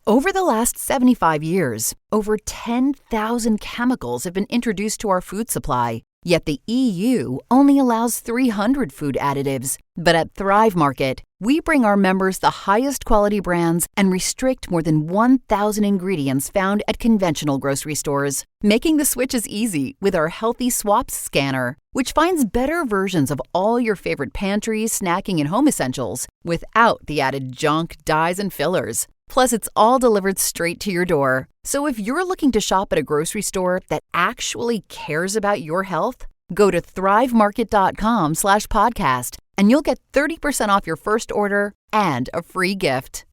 Over the last 75 years, over 10,000 chemicals have been introduced to our food supply. Yet the EU only allows 300 food additives. But at Thrive Market, we bring our members the highest quality brands and restrict more than 1,000 ingredients found at conventional grocery stores, making the switches easy with our Healthy Swaps scanner, which finds better versions of all your favorite pantry, snacking, and home essentials without the added junk, dyes, and fillers. Plus, it's all delivered straight to your door. So if you're looking to shop at a grocery store that actually cares about your health, go to thrivemarket.com/podcast and you'll get 30% off your first order and a free gift.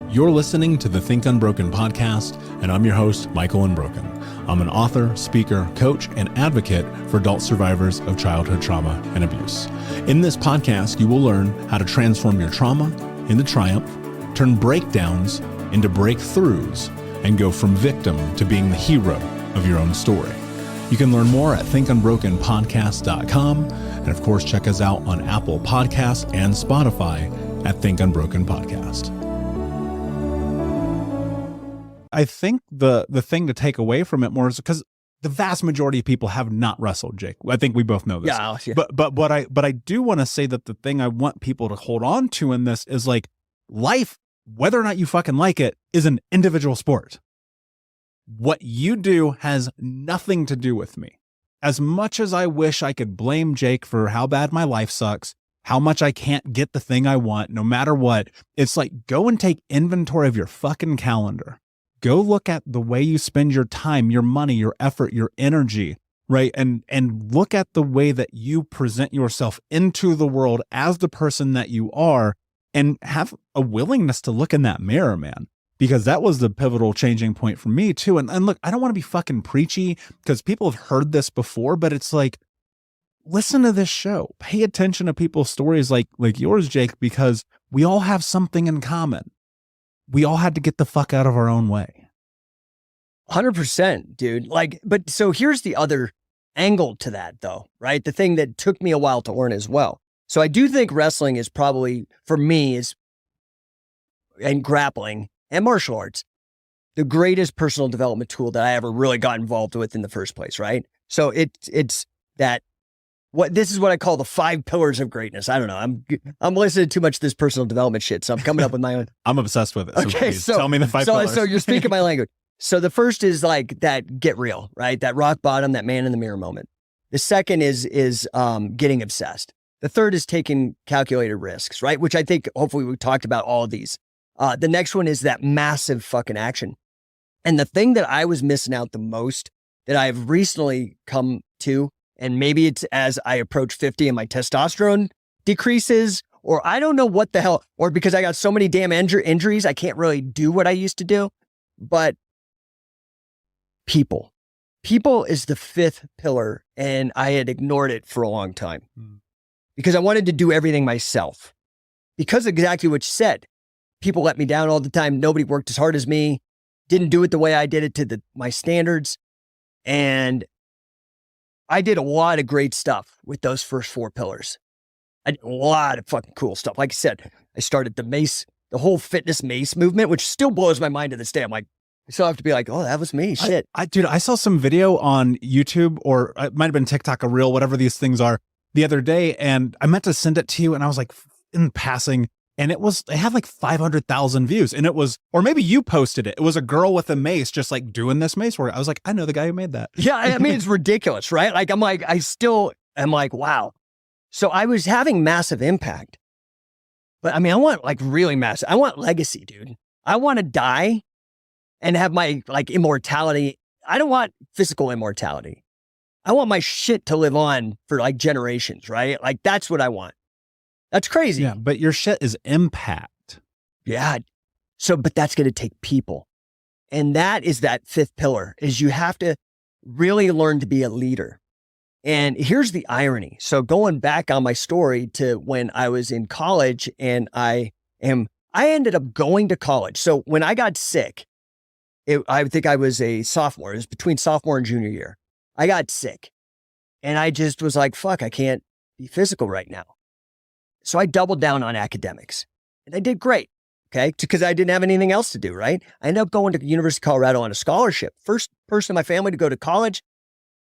You're listening to the Think Unbroken podcast, and I'm your host, Michael Unbroken. I'm an author, speaker, coach, and advocate for adult survivors of childhood trauma and abuse. In this podcast, you will learn how to transform your trauma into triumph, turn breakdowns into breakthroughs, and go from victim to being the hero of your own story. You can learn more at thinkunbrokenpodcast.com, and of course, check us out on Apple Podcasts and Spotify at Think Unbroken Podcast. I think the thing to take away from it more is because the vast majority of people have not wrestled, Jake. I think we both know this. Yeah. But I do want to say that the thing I want people to hold on to in this is like life, whether or not you fucking like it, is an individual sport. What you do has nothing to do with me. As much as I wish I could blame Jake for how bad my life sucks, how much I can't get the thing I want, no matter what, it's like, go and take inventory of your fucking calendar. Go look at the way you spend your time, your money, your effort, your energy, right? And look at the way that you present yourself into the world as the person that you are, and have a willingness to look in that mirror, man, because that was the pivotal changing point for me too. And look, I don't want to be fucking preachy because people have heard this before, but it's like, listen to this show, pay attention to people's stories like yours, Jake, because we all have something in common. We all had to get the fuck out of our own way. 100%, dude. But so here's the other angle to that though, right? The thing that took me a while to learn as well. So I do think wrestling is probably, for me, and grappling and martial arts, the greatest personal development tool that I ever really got involved with in the first place, right? So it's that, this is what I call the 5 pillars of greatness. I don't know. I'm listening to too much of this personal development shit, so I'm coming up with my own. I'm obsessed with it. So okay, please, tell me the 5 pillars. So you're speaking my language. So the first is like that get real, right? That rock bottom, that man in the mirror moment. The second is getting obsessed. The third is taking calculated risks, right? Which I think hopefully we talked about all of these. The next one is that massive fucking action. And the thing that I was missing out the most that I've recently come to, and maybe it's as I approach 50 and my testosterone decreases, or I don't know what the hell, or because I got so many damn injuries, I can't really do what I used to do. But people is the 5th pillar, and I had ignored it for a long time. Because I wanted to do everything myself. Because exactly what you said. People let me down all the time. Nobody worked as hard as me. Didn't do it the way I did it to my standards. And I did a lot of great stuff with those first 4 pillars. I did a lot of fucking cool stuff. Like I said, I started the whole fitness mace movement, which still blows my mind to this day. I'm like, I still have to be like, oh, that was me. Shit. Dude, I saw some video on YouTube, or it might have been TikTok, a reel, whatever these things are, the other day, and I meant to send it to you, and I was like, in passing, and it had like 500,000 views, and it was, or maybe you posted it. It was a girl with a mace, just like doing this mace work. I was like, I know the guy who made that. Yeah, I mean, it's ridiculous, right? Like, I still am like, wow. So I was having massive impact, but I mean, I want like really massive. I want legacy, dude. I want to die and have my like immortality. I don't want physical immortality. I want my shit to live on for like generations, right? Like that's what I want. That's crazy. Yeah, but your shit is impact. Yeah. So, but that's going to take people. And that is that 5th pillar, is you have to really learn to be a leader. And here's the irony. So going back on my story to when I was in college, and I ended up going to college. So when I got sick, I think I was a sophomore. It was between sophomore and junior year. I got sick, and I just was like, fuck, I can't be physical right now. So I doubled down on academics, and I did great. Okay. Because I didn't have anything else to do, right? I ended up going to the University of Colorado on a scholarship. First person in my family to go to college,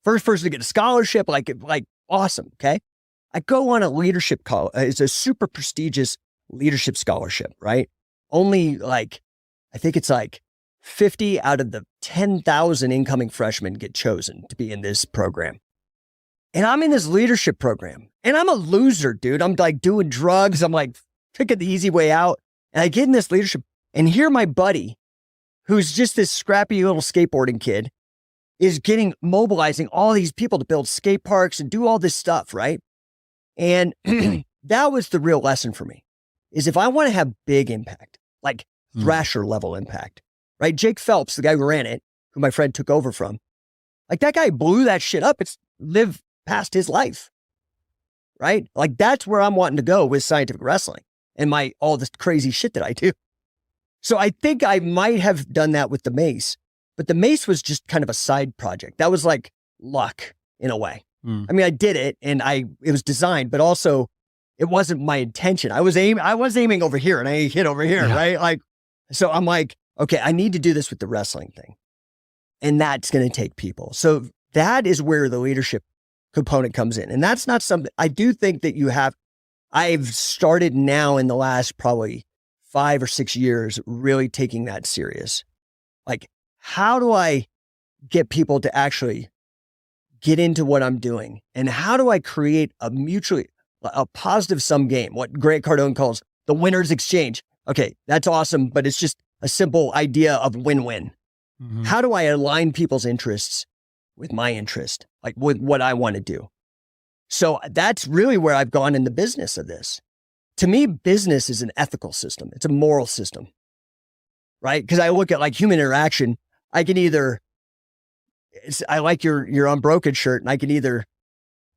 first person to get a scholarship, like awesome. Okay. I go on a leadership call. It's a super prestigious leadership scholarship, right? Only I think it's 50 out of the 10,000 incoming freshmen get chosen to be in this program. And I'm in this leadership program and I'm a loser, dude. I'm doing drugs. I'm picking the easy way out. And I get in this leadership and here my buddy, who's just this scrappy little skateboarding kid, is mobilizing all these people to build skate parks and do all this stuff, right? And that was the real lesson for me, is if I want to have big impact, like Thrasher level impact, right? Jake Phelps, the guy who ran it, who my friend took over from, that guy blew that shit up. It's lived past his life, right? That's where I'm wanting to go with scientific wrestling and all this crazy shit that I do. So I think I might have done that with the mace, but the mace was just kind of a side project. That was luck in a way. I mean, I did it and it was designed, but also it wasn't my intention. I was aiming over here and I hit over here, right? So I'm okay, I need to do this with the wrestling thing. And that's going to take people. So that is where the leadership component comes in. And that's not something I do think that I've started now in the last probably 5 or 6 years, really taking that serious. How do I get people to actually get into what I'm doing? And how do I create a positive sum game, what Grant Cardone calls the winner's exchange? Okay, that's awesome, but it's just a simple idea of win-win. Mm-hmm. How do I align people's interests with my interest, with what I want to do? So that's really where I've gone in the business of this. To me, business is an ethical system. It's a moral system, right? Because I look at human interaction. I like your Unbroken shirt, and I can either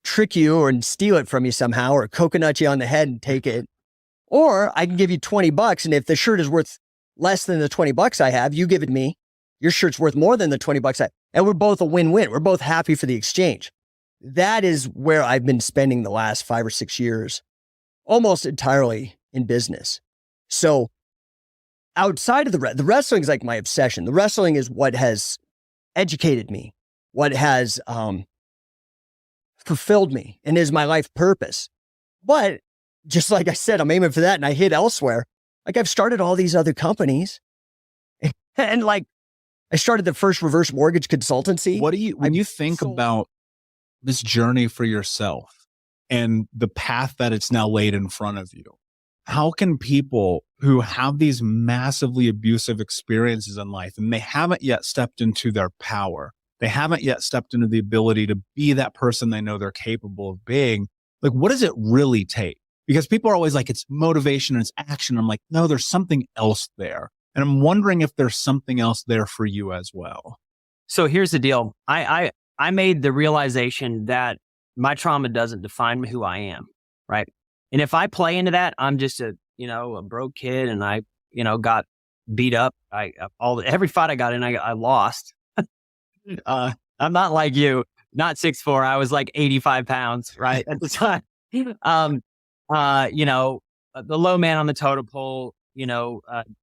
trick you and steal it from you somehow, or coconut you on the head and take it, or I can give you $20, and if the shirt is worth less than the $20 I have, you give it me. Your shirt's worth more than the $20 and we're both a win-win. We're both happy for the exchange. That is where I've been spending the last 5 or 6 years, almost entirely in business. So outside of the wrestling is my obsession. The wrestling is what has educated me, what has fulfilled me, and is my life purpose. But just like I said, I'm aiming for that and I hit elsewhere. I've started all these other companies and I started the first reverse mortgage consultancy. When you think about this journey for yourself and the path that it's now laid in front of you, how can people who have these massively abusive experiences in life and they haven't yet stepped into their power, they haven't yet stepped into the ability to be that person they know they're capable of being, what does it really take? Because people are always it's motivation and it's action. I'm no, there's something else there. And I'm wondering if there's something else there for you as well. So here's the deal. I made the realization that my trauma doesn't define who I am, right? And if I play into that, I'm just a broke kid, and I got beat up. Every fight I got in, I lost. I'm not like you, not 6'4". I was 85 pounds, right, at the time. The low man on the totem pole.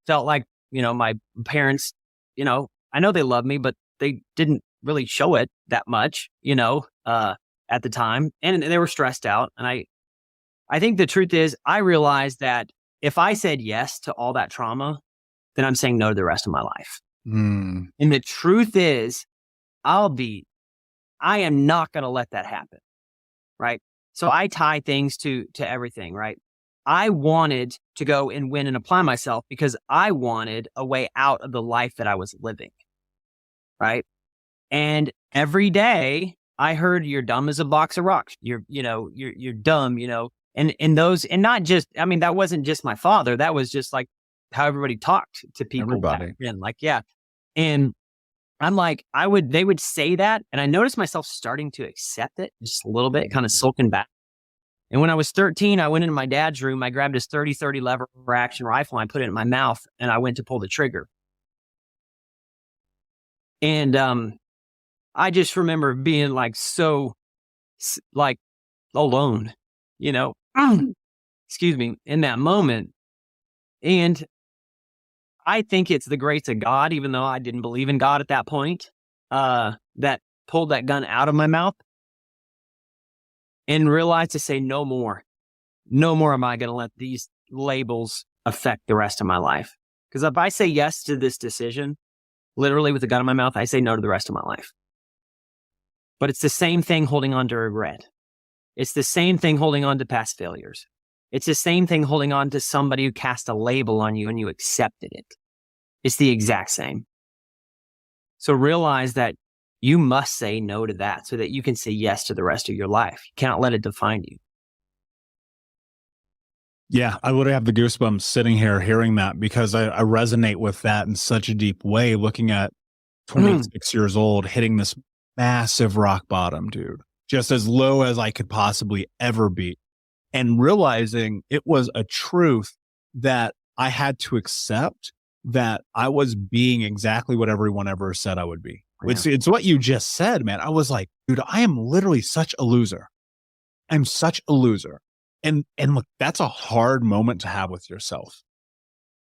Felt like my parents. I know they love me, but they didn't really show it that much. At the time, and they were stressed out. And I think the truth is, I realized that if I said yes to all that trauma, then I'm saying no to the rest of my life. And the truth is, I am not going to let that happen. Right. So I tie things to everything. Right. I wanted to go and win and apply myself because I wanted a way out of the life that I was living. Right. And every day I heard, you're dumb as a box of rocks. You're dumb, and not just, that wasn't just my father. That was just how everybody talked to people. Everybody. Yeah. And I'm they would say that. And I noticed myself starting to accept it just a little bit, kind of sulking back. And when I was 13, I went into my dad's room. I grabbed his 30-30 lever action rifle. And I put it in my mouth and I went to pull the trigger. And, I just remember being so alone, excuse me, in that moment. And I think it's the grace of God, even though I didn't believe in God at that point, that pulled that gun out of my mouth and realized to say no more. No more am I going to let these labels affect the rest of my life. Because if I say yes to this decision, literally with the gun in my mouth, I say no to the rest of my life. But it's the same thing holding on to regret. It's the same thing holding on to past failures. It's the same thing holding on to somebody who cast a label on you and you accepted it. It's the exact same. So realize that you must say no to that so that you can say yes to the rest of your life. You cannot let it define you. Yeah, I would have the goosebumps sitting here hearing that because I resonate with that in such a deep way, looking at 26 years old, hitting this massive rock bottom, dude, just as low as I could possibly ever be. And realizing it was a truth that I had to accept, that I was being exactly what everyone ever said I would be. Yeah. It's what you just said, man. I was like, dude, I am literally such a loser. I'm such a loser. And look, that's a hard moment to have with yourself.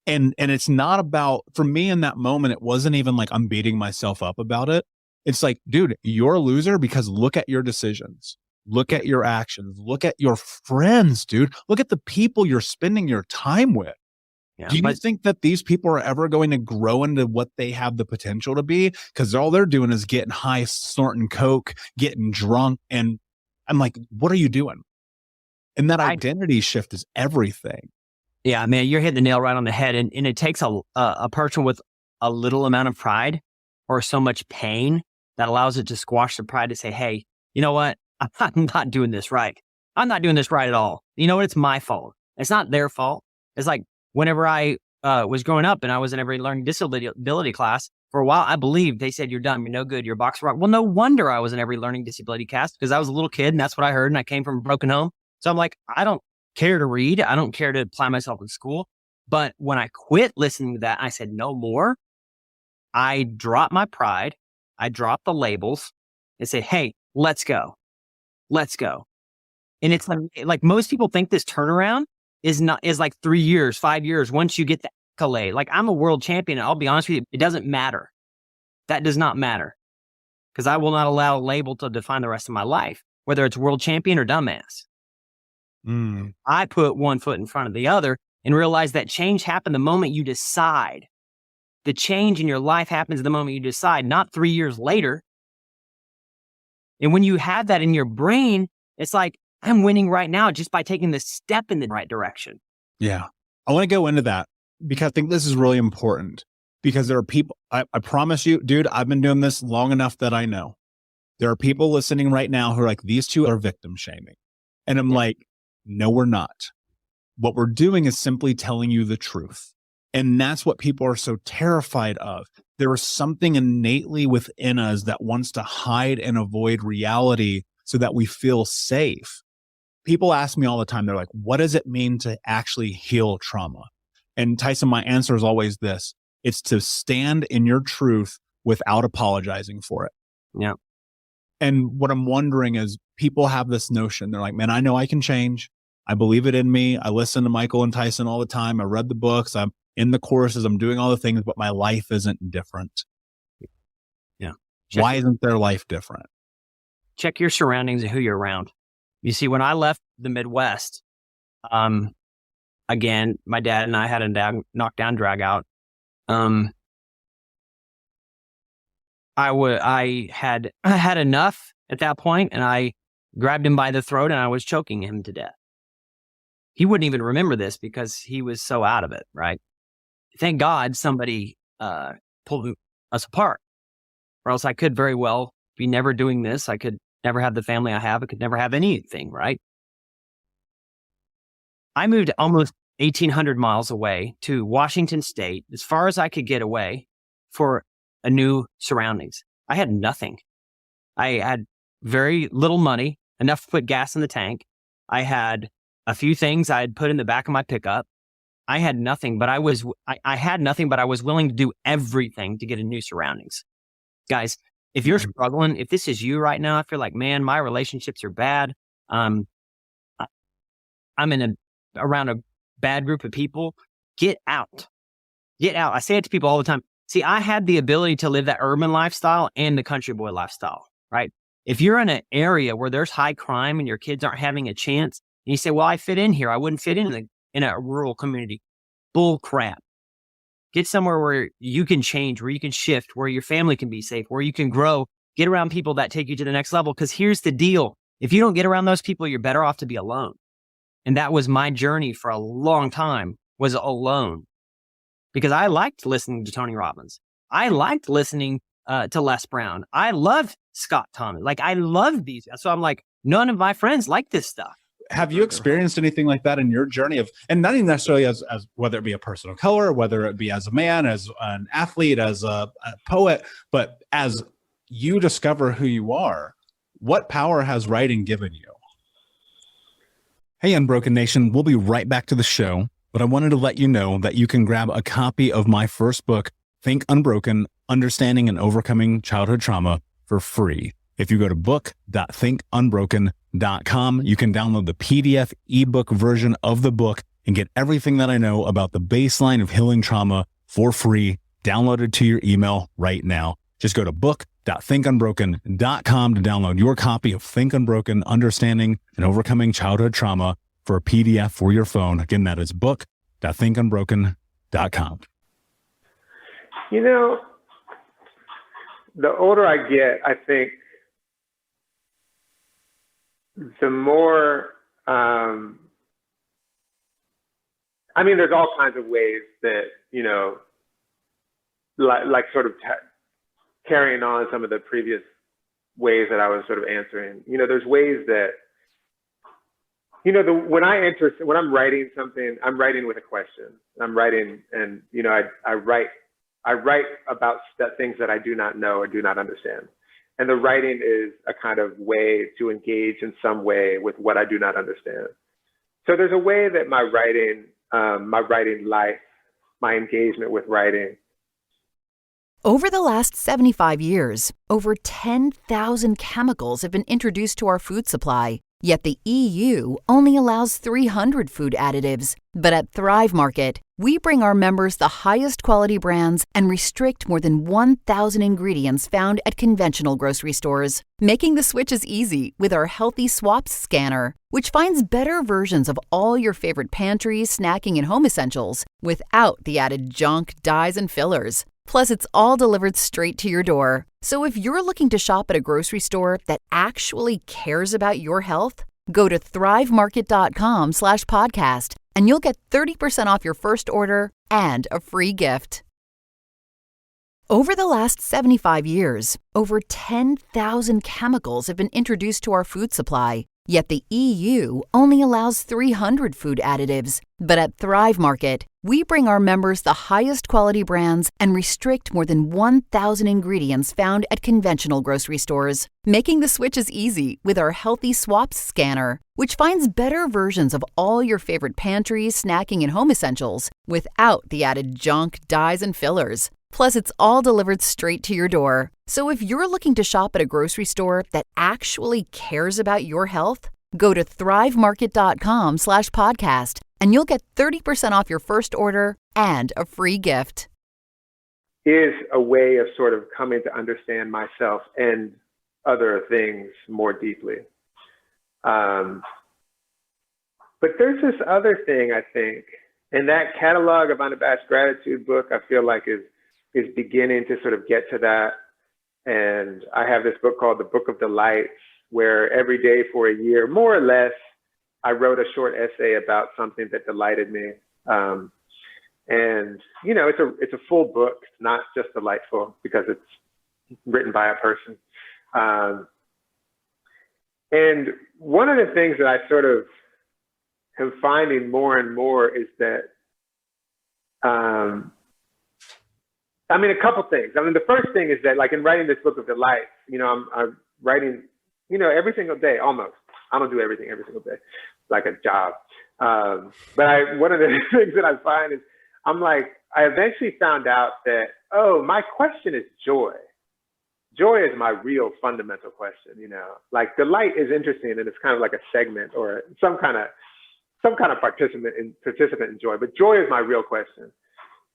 And it's not about, for me in that moment, it wasn't even like I'm beating myself up about it. It's like, dude, you're a loser because look at your decisions. Look at your actions. Look at your friends, dude. Look at the people you're spending your time with. Yeah, do you think that these people are ever going to grow into what they have the potential to be? Because all they're doing is getting high, snorting coke, getting drunk. And I'm like, what are you doing? And that identity shift is everything. Yeah, man, you're hitting the nail right on the head. And it takes a person with a little amount of pride or so much pain that allows it to squash the pride to say, hey, you know what? I'm not doing this right. I'm not doing this right at all. You know what? It's my fault. It's not their fault. It's like whenever I was growing up and I was in every learning disability class, for a while, I believed they said, you're done. You're no good. You're a box of rock. Well, no wonder I was in every learning disability class because I was a little kid and that's what I heard. And I came from a broken home. So I'm like, I don't care to read. I don't care to apply myself in school. But when I quit listening to that, I said, no more. I dropped my pride. I dropped the labels and said, hey, let's go. Let's go. And it's like most people think this turnaround is like 3 years, 5 years. Once you get the accolade, like I'm a world champion. And I'll be honest with you, it doesn't matter. That does not matter because I will not allow a label to define the rest of my life, whether it's world champion or dumbass. I put one foot in front of the other and realize that change happened the moment you decide. The change in your life happens the moment you decide, not 3 years later. And when you have that in your brain, it's like, I'm winning right now just by taking the step in the right direction. Yeah. I want to go into that because I think this is really important because there are people, I promise you, dude, I've been doing this long enough that I know there are people listening right now who are like, these two are victim shaming. And I'm like, no, we're not. What we're doing is simply telling you the truth. And that's what people are so terrified of. There is something innately within us that wants to hide and avoid reality so that we feel safe. People ask me all the time, they're like, what does it mean to actually heal trauma? And Tyson, my answer is always this. It's to stand in your truth without apologizing for it. Yeah. And what I'm wondering is people have this notion. They're like, man, I know I can change. I believe it in me. I listen to Michael and Tyson all the time. I read the books. I'm in the courses. I'm doing all the things, but my life isn't different. Yeah. Why isn't their life different? Check your surroundings and who you're around. You see, when I left the Midwest, again, my dad and I had a knockdown drag out. I had enough at that point, and I grabbed him by the throat and I was choking him to death. He wouldn't even remember this because he was so out of it, right? Thank God somebody pulled us apart, or else I could very well be never doing this. I could never have the family I have. I could never have anything, right? I moved almost 1,800 miles away to Washington State, as far as I could get away, for a new surroundings. I had nothing. I had very little money, enough to put gas in the tank. I had a few things I had put in the back of my pickup. I had nothing, but I had nothing, but I was willing to do everything to get a new surroundings. Guys, if you're struggling, if this is you right now, if you're like, man, my relationships are bad, I'm in around a bad group of people, get out. Get out. I say it to people all the time. See, I had the ability to live that urban lifestyle and the country boy lifestyle, right? If you're in an area where there's high crime and your kids aren't having a chance, and you say, well, I fit in here. I wouldn't fit in a rural community. Bull crap. Get somewhere where you can change, where you can shift, where your family can be safe, where you can grow. Get around people that take you to the next level. Because here's the deal. If you don't get around those people, you're better off to be alone. And that was my journey for a long time, was alone. Because I liked listening to Tony Robbins. I liked listening to Les Brown. I loved Scott Thomas. Like, I loved these. So I'm like, none of my friends like this stuff. Have you experienced anything like that in your journey of, and not even necessarily as whether it be a person of color, whether it be as a man, as an athlete, as a poet, but as you discover who you are, what power has writing given you? Hey, Unbroken Nation, we'll be right back to the show, but I wanted to let you know that you can grab a copy of my first book, Think Unbroken, Understanding and Overcoming Childhood Trauma, for free. If you go to book.thinkunbroken.com, you can download the PDF ebook version of the book and get everything that I know about the baseline of healing trauma for free, downloaded to your email right now. Just go to book.thinkunbroken.com to download your copy of Think Unbroken, Understanding and Overcoming Childhood Trauma for a PDF for your phone. Again, that is book.thinkunbroken.com. You know, the older I get, I think the more, there's all kinds of ways that, like sort of carrying on some of the previous ways that I was sort of answering. There's ways that, when I'm writing something, I'm writing with a question. I'm writing, and I write about things that I do not know or do not understand. And the writing is a kind of way to engage in some way with what I do not understand. So there's a way that my writing life, my engagement with writing. Over the last 75 years, over 10,000 chemicals have been introduced to our food supply. Yet the EU only allows 300 food additives. But at Thrive Market, we bring our members the highest quality brands and restrict more than 1,000 ingredients found at conventional grocery stores. Making the switch is easy with our Healthy Swaps scanner, which finds better versions of all your favorite pantry, snacking, and home essentials without the added junk, dyes, and fillers. Plus, it's all delivered straight to your door. So if you're looking to shop at a grocery store that actually cares about your health, go to thrivemarket.com/podcast and you'll get 30% off your first order and a free gift. Over the last 75 years, over 10,000 chemicals have been introduced to our food supply. Yet the EU only allows 300 food additives. But at Thrive Market, we bring our members the highest quality brands and restrict more than 1,000 ingredients found at conventional grocery stores. Making the switch is easy with our Healthy Swaps scanner, which finds better versions of all your favorite pantry, snacking, and home essentials without the added junk, dyes, and fillers. Plus, it's all delivered straight to your door. So if you're looking to shop at a grocery store that actually cares about your health, go to thrivemarket.com/podcast and you'll get 30% off your first order and a free gift. Is a way of sort of coming to understand myself and other things more deeply. But there's this other thing, I think, and that catalog of Unabashed Gratitude book, I feel like is beginning to sort of get to that. And I have this book called The Book of Delights, where every day for a year, more or less, I wrote a short essay about something that delighted me. And, it's a full book, it's not just delightful because it's written by a person. And one of the things that I sort of am finding more and more is that, a couple things. The first thing is that, like, in writing this book of delights, I'm writing, every single day, almost. I don't do everything every single day, like a job. But one of the things that I find is, I eventually found out that, my question is joy. Joy is my real fundamental question, Like, delight is interesting, and it's kind of like a segment or some kind of participant in joy. But joy is my real question.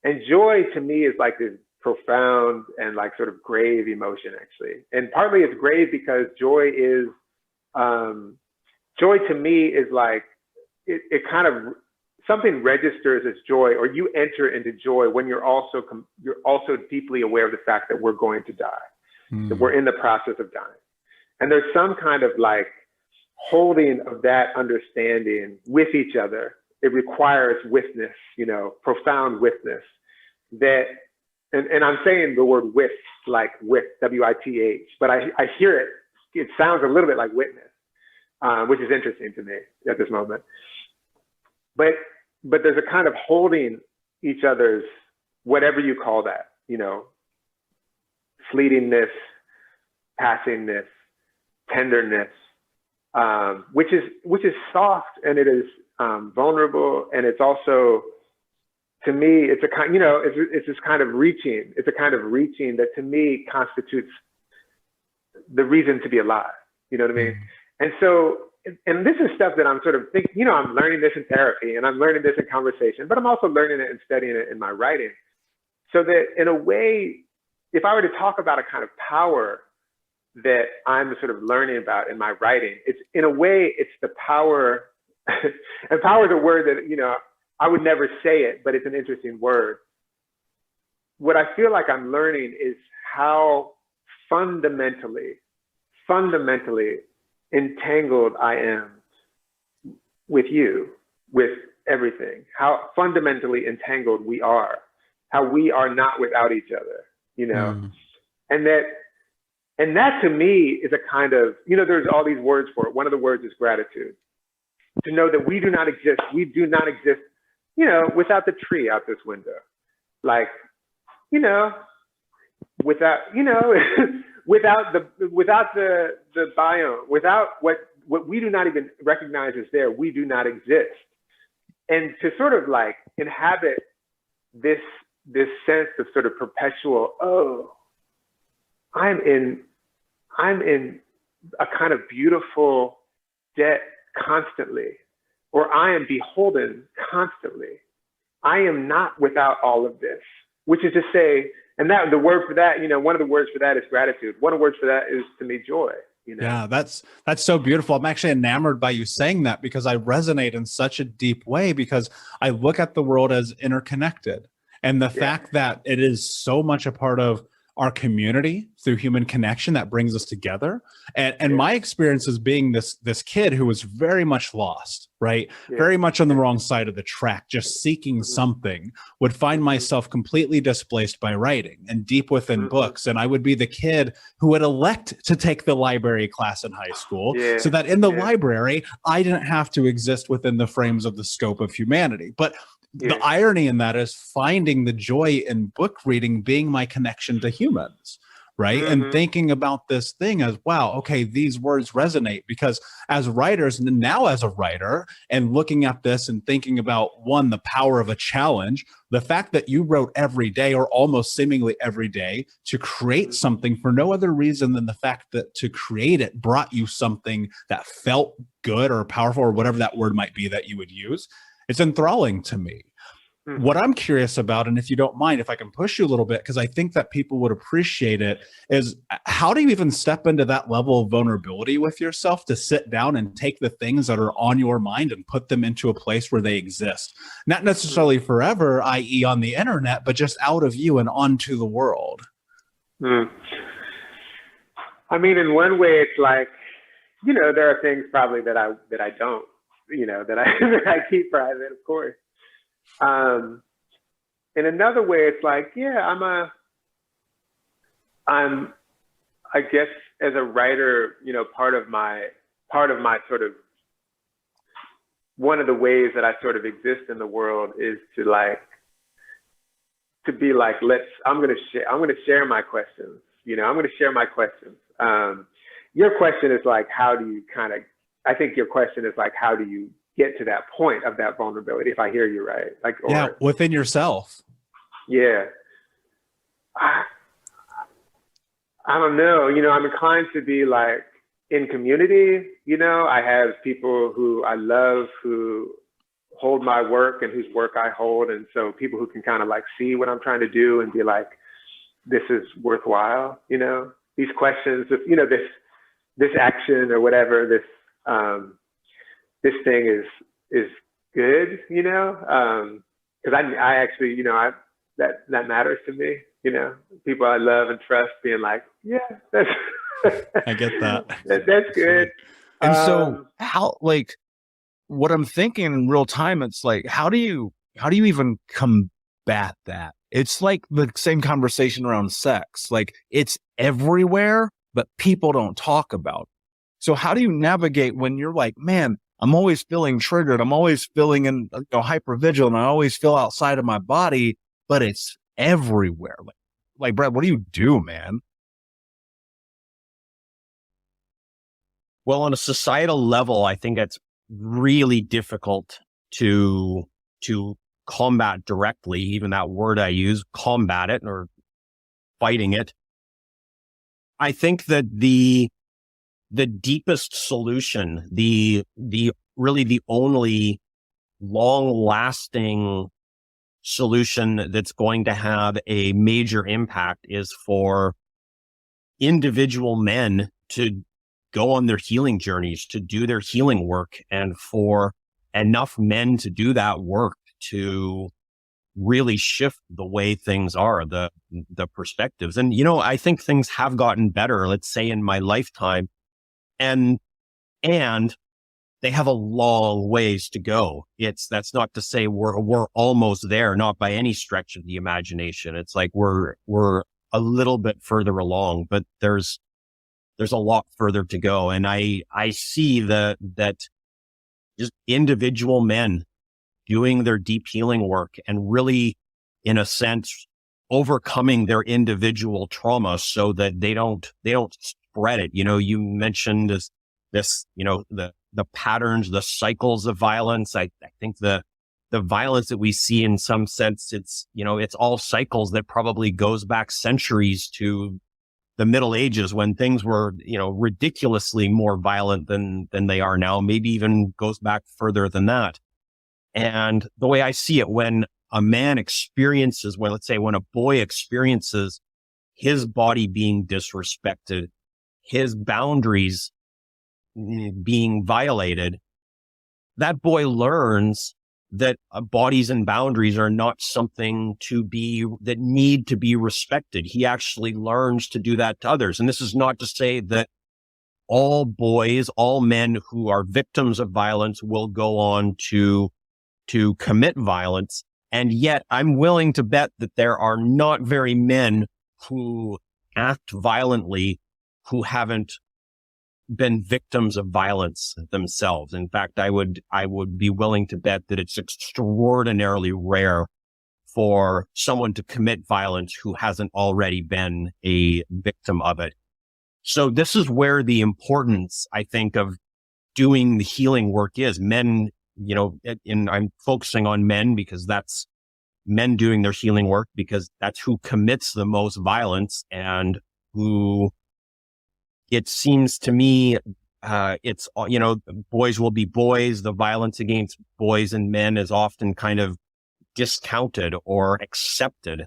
And joy to me is like this profound and like sort of grave emotion, actually. And partly it's grave because joy to me is like, it kind of, something registers as joy, or you enter into joy when you're also deeply aware of the fact that we're going to die, that we're in the process of dying. And there's some kind of like holding of that understanding with each other. It requires witness, profound witness that, and I'm saying the word with, like with, W-I-T-H, but I hear it. It sounds a little bit like witness, which is interesting to me at this moment. But there's a kind of holding each other's, whatever you call that, fleetingness, passingness, tenderness, which is soft, and it is vulnerable, and it's also, to me, it's a kind, it's this kind of reaching. It's a kind of reaching that to me constitutes the reason to be alive. You know what I mean? And so, and this is stuff that I'm sort of thinking, I'm learning this in therapy, and I'm learning this in conversation, but I'm also learning it and studying it in my writing. So that in a way, if I were to talk about a kind of power that I'm sort of learning about in my writing, it's in a way, it's the power, and power is a word that, I would never say it, but it's an interesting word. What I feel like I'm learning is how fundamentally entangled I am with you, with everything, how fundamentally entangled we are, how we are not without each other, and that to me is a kind of, there's all these words for it. One of the words is gratitude. To know that we do not exist without the tree out this window. Like, without, without the biome, without what we do not even recognize as there, we do not exist. And to sort of like inhabit this sense of sort of perpetual, I'm in a kind of beautiful debt constantly, or I am beholden constantly. I am not without all of this, which is to say, and that the word for that, one of the words for that is gratitude. One of the words for that is, to me, joy. Yeah, that's so beautiful. I'm actually enamored by you saying that, because I resonate in such a deep way, because I look at the world as interconnected, and the fact that it is so much a part of our community through human connection that brings us together. And my experience is being this kid who was very much lost, right? Very much on the wrong side of the track, just seeking something, would find myself completely displaced by writing and deep within books. And I would be the kid who would elect to take the library class in high school so that in the library, I didn't have to exist within the frames of the scope of humanity. But the irony in that is finding the joy in book reading being my connection to humans, right? And thinking about this thing as, wow, okay, these words resonate, because as writers, and now as a writer, and looking at this and thinking about, one, the power of a challenge, the fact that you wrote every day, or almost seemingly every day, to create something for no other reason than the fact that to create it brought you something that felt good or powerful, or whatever that word might be that you would use. It's enthralling to me. What I'm curious about, and if you don't mind, if I can push you a little bit, because I think that people would appreciate it, is how do you even step into that level of vulnerability with yourself to sit down and take the things that are on your mind and put them into a place where they exist? Not necessarily forever, i.e. on the internet, but just out of you and onto the world. I mean, in one way, it's like, there are things probably that I don't, that I keep private, of course. In another way, it's like, I guess as a writer, part of my sort of, one of the ways that I sort of exist in the world is to be like, I'm going to share my questions, I'm going to share my questions. Your question is like, I think your question is like, how do you get to that point of that vulnerability, if I hear you right? Within yourself. Yeah. I don't know. I'm inclined to be like in community. I have people who I love who hold my work and whose work I hold. And so people who can kind of like see what I'm trying to do and be like, this is worthwhile, you know, these questions, you know, this action or whatever, this thing is good, you know, cause I actually, you know, that matters to me, you know, people I love and trust being like, yeah, that's, I get that. That's good. And so how, like, what I'm thinking in real time, it's like, how do you even combat that? It's like the same conversation around sex. Like, it's everywhere, but people don't talk about it. So how do you navigate when you're like, man, I'm always feeling triggered. I'm always feeling hypervigilant. I always feel outside of my body, but it's everywhere. Like Brad, what do you do, man? Well, on a societal level, I think it's really difficult to combat directly, even that word I use, combat it or fighting it. I think that the deepest solution, the really the only long-lasting solution that's going to have a major impact is for individual men to go on their healing journeys, to do their healing work, and for enough men to do that work to really shift the way things are, the perspectives. And, you know, I think things have gotten better, let's say in my lifetime, and they have a long ways to go. That's not to say we're almost there, not by any stretch of the imagination. It's like we're a little bit further along, but there's a lot further to go. And I see that just individual men doing their deep healing work and really, in a sense, overcoming their individual trauma so that they don't spread it. You know, you mentioned this, you know, the patterns, the cycles of violence. I think the violence that we see, in some sense, it's, you know, it's all cycles that probably goes back centuries to the Middle Ages, when things were, you know, ridiculously more violent than they are now, maybe even goes back further than that. And the way I see it, when a man experiences, let's say when a boy experiences his body being disrespected, his boundaries being violated, that boy learns that bodies and boundaries are not something that need to be respected. He actually learns to do that to others. And this is not to say that all boys, all men who are victims of violence will go on to commit violence. And yet I'm willing to bet that there are not very men who act violently who haven't been victims of violence themselves. In fact, I would be willing to bet that it's extraordinarily rare for someone to commit violence who hasn't already been a victim of it. So this is where the importance, I think, of doing the healing work is. Men, you know, and I'm focusing on men because that's men doing their healing work, because that's who commits the most violence and who, it seems to me, it's, you know, boys will be boys. The violence against boys and men is often kind of discounted or accepted.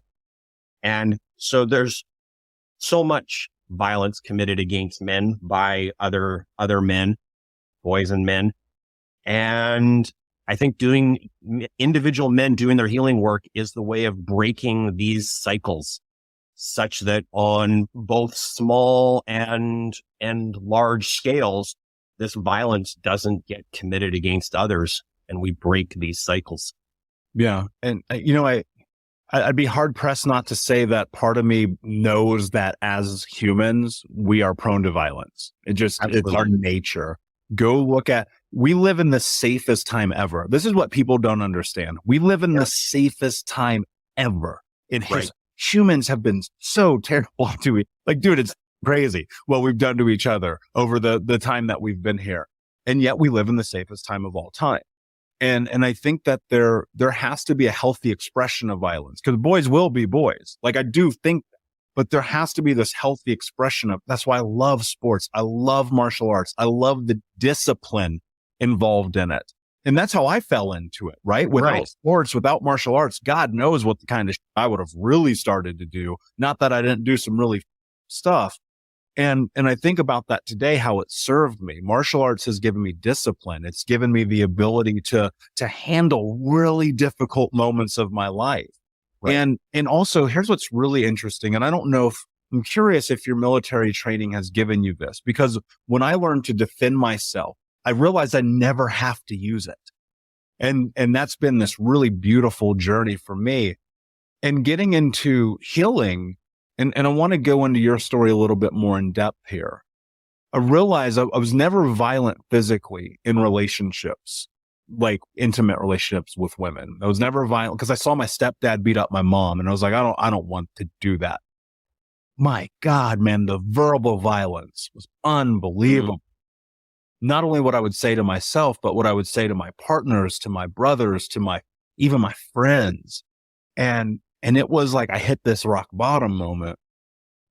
And so there's so much violence committed against men by other men, boys and men. And I think individual men doing their healing work is the way of breaking these cycles, such that on both small and large scales, this violence doesn't get committed against others, and we break these cycles. Yeah. And, you know, I'd be hard pressed not to say that part of me knows that as humans, we are prone to violence. It's our nature. Go look at, we live in the safest time ever. This is what people don't understand. We live in the safest time ever in history. Humans have been so terrible to dude, it's crazy what we've done to each other over the time that we've been here. And yet we live in the safest time of all time. And I think that there has to be a healthy expression of violence, because boys will be boys. Like, I do think that, but there has to be this healthy expression of, that's why I love sports. I love martial arts. I love the discipline involved in it. And that's how I fell into it, right? Without sports, without martial arts, God knows what the kind of I would have really started to do. Not that I didn't do some really stuff. And I think about that today, how it served me. Martial arts has given me discipline. It's given me the ability to handle really difficult moments of my life. Right. And also, here's what's really interesting. And I don't know if I'm curious if your military training has given you this, because when I learned to defend myself, I realized I never have to use it. And that's been this really beautiful journey for me. And getting into healing, and I want to go into your story a little bit more in depth here. I realized I was never violent physically in relationships, like intimate relationships with women. I was never violent because I saw my stepdad beat up my mom, and I was like, I don't want to do that. My God, man, the verbal violence was unbelievable. Not only what I would say to myself, but what I would say to my partners, to my brothers, to even my friends. And it was like, I hit this rock bottom moment,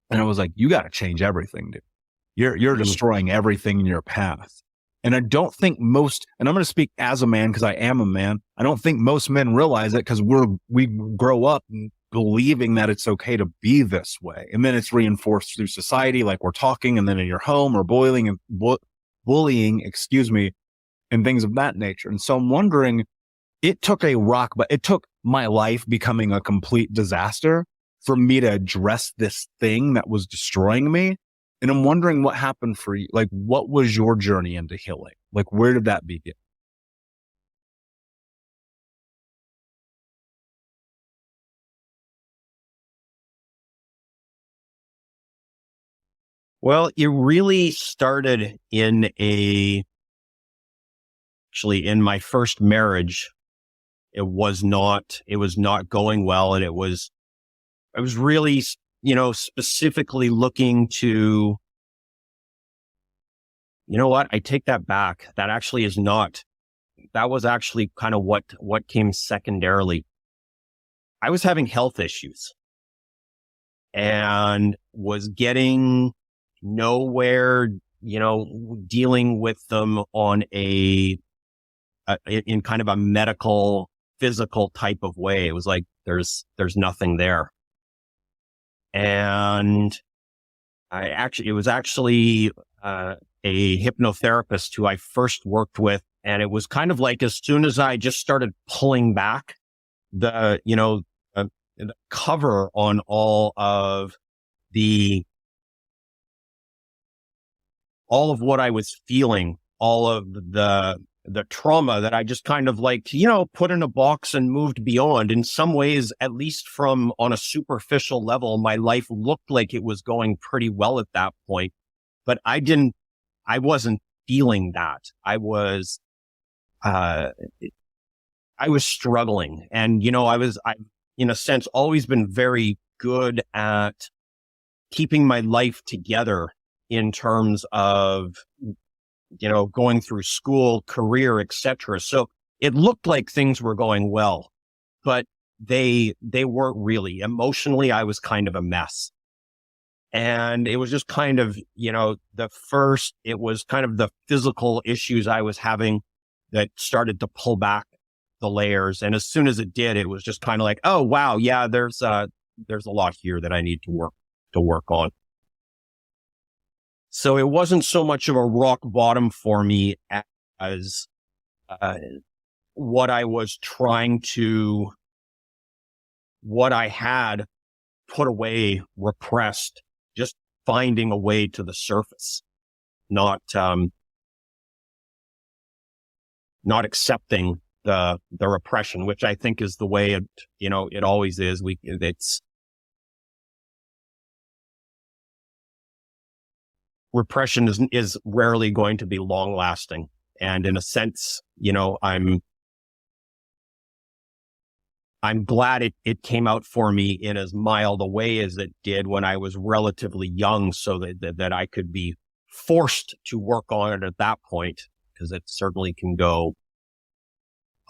and I was like, you got to change everything, dude. You're destroying everything in your path. And I don't think most, and I'm going to speak as a man because I am a man. I don't think most men realize it because we grow up believing that it's okay to be this way. And then it's reinforced through society, like we're talking, and then in your home or bullying, and things of that nature. And so I'm wondering, it took my life becoming a complete disaster for me to address this thing that was destroying me. And I'm wondering what happened for you. Like, what was your journey into healing? Like, where did that begin? Well, it really started in my first marriage. It was not going well. And I was really, specifically looking to, you know what? I take that back. That was actually kind of what came secondarily. I was having health issues and was getting nowhere, dealing with them on in kind of a medical, physical type of way. It was like, there's nothing there. And it was actually a hypnotherapist who I first worked with. And it was kind of like, as soon as I just started pulling back the cover on all of what I was feeling, all of the trauma that I just kind of put in a box and moved beyond. In some ways, at least from on a superficial level, my life looked like it was going pretty well at that point, but I wasn't feeling that. I was struggling. And, I've in a sense always been very good at keeping my life together in terms of, going through school, career, etc. So it looked like things were going well, but they weren't really. Emotionally, I was kind of a mess. And it was just kind of, it was kind of the physical issues I was having that started to pull back the layers. And as soon as it did, it was just kind of like, oh, wow, yeah, there's a lot here that I need to work on. So it wasn't so much of a rock bottom for me as what I had put away, repressed, just finding a way to the surface, not accepting the repression, which I think is the way it always is. Repression is rarely going to be long lasting. And in a sense, I'm glad it came out for me in as mild a way as it did when I was relatively young, so that I could be forced to work on it at that point, because it certainly can go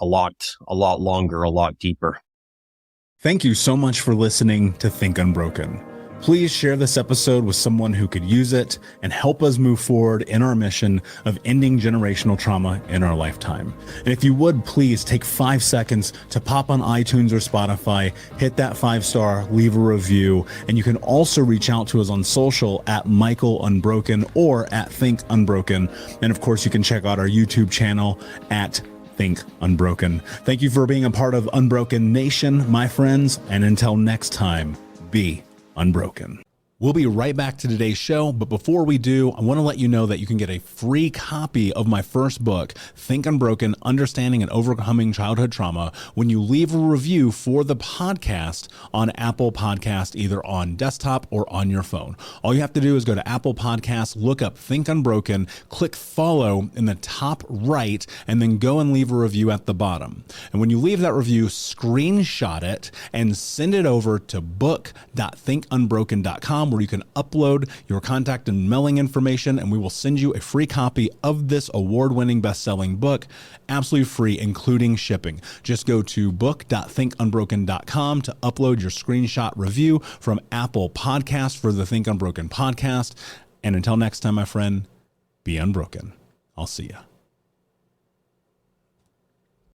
a lot longer, a lot deeper. Thank you so much for listening to Think Unbroken. Please share this episode with someone who could use it and help us move forward in our mission of ending generational trauma in our lifetime. And if you would, please take 5 seconds to pop on iTunes or Spotify, hit that 5-star, leave a review, and you can also reach out to us on social at Michael Unbroken or at Think Unbroken. And of course, you can check out our YouTube channel at Think Unbroken. Thank you for being a part of Unbroken Nation, my friends, and until next time, be unbroken. We'll be right back to today's show, but before we do, I want to let you know that you can get a free copy of my first book, Think Unbroken, Understanding and Overcoming Childhood Trauma, when you leave a review for the podcast on Apple Podcast, either on desktop or on your phone. All you have to do is go to Apple Podcasts, look up Think Unbroken, click follow in the top right, and then go and leave a review at the bottom. And when you leave that review, screenshot it and send it over to book.thinkunbroken.com, where you can upload your contact and mailing information, and we will send you a free copy of this award-winning best-selling book, absolutely free, including shipping. Just go to book.thinkunbroken.com to upload your screenshot review from Apple Podcasts for the Think Unbroken podcast. And until next time, my friend, be unbroken. I'll see ya.